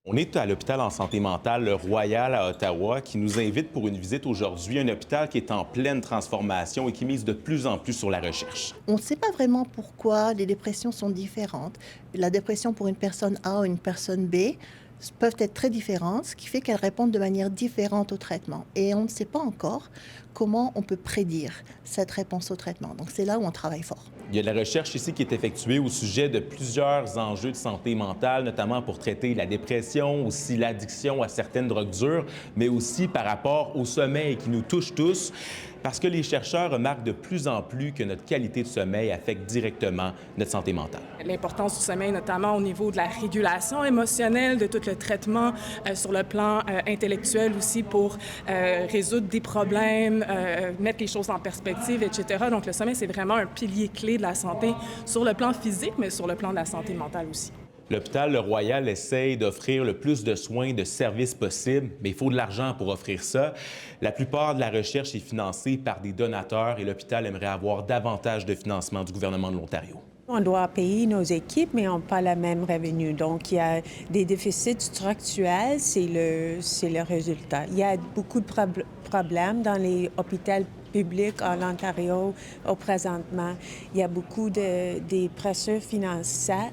On est à l'hôpital en santé mentale le Royal à Ottawa qui nous invite pour une visite aujourd'hui. Un hôpital qui est en pleine transformation et qui mise de plus en plus sur la recherche. On ne sait pas vraiment pourquoi les dépressions sont différentes. La dépression pour une personne A ou une personne B peuvent être très différentes, ce qui fait qu'elles répondent de manière différente au traitement. Et on ne sait pas encore comment on peut prédire cette réponse au traitement. Donc c'est là où on travaille fort. Il y a de la recherche ici qui est effectuée au sujet de plusieurs enjeux de santé mentale, notamment pour traiter la dépression, aussi l'addiction à certaines drogues dures, mais aussi par rapport au sommeil qui nous touche tous, parce que les chercheurs remarquent de plus en plus que notre qualité de sommeil affecte directement notre santé mentale. L'importance du sommeil, notamment au niveau de la régulation émotionnelle, de tout le traitement sur le plan intellectuel aussi pour résoudre des problèmes, mettre les choses en perspective, etc. Donc le sommeil, c'est vraiment un pilier clé de la santé sur le plan physique, mais sur le plan de la santé mentale aussi. L'hôpital Le Royal essaye d'offrir le plus de soins, de services possibles, mais il faut de l'argent pour offrir ça. La plupart de la recherche est financée par des donateurs et l'hôpital aimerait avoir davantage de financement du gouvernement de l'Ontario. On doit payer nos équipes, mais on n'a pas le même revenu. Donc, il y a des déficits structurels, c'est le résultat. Il y a beaucoup de problèmes dans les hôpitaux publics en Ontario au présentement. Il y a beaucoup des pressures financières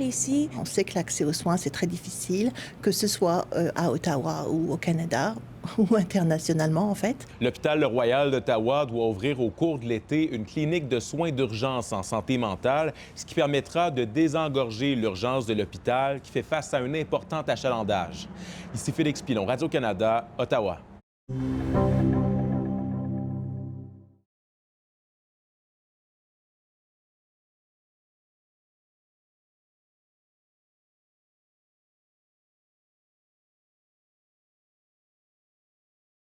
ici. On sait que l'accès aux soins, c'est très difficile, que ce soit à Ottawa ou au Canada, ou internationalement, en fait. L'hôpital Le Royal d'Ottawa doit ouvrir au cours de l'été une clinique de soins d'urgence en santé mentale, ce qui permettra de désengorger l'urgence de l'hôpital qui fait face à un important achalandage. Ici Félix Pilon, Radio-Canada, Ottawa.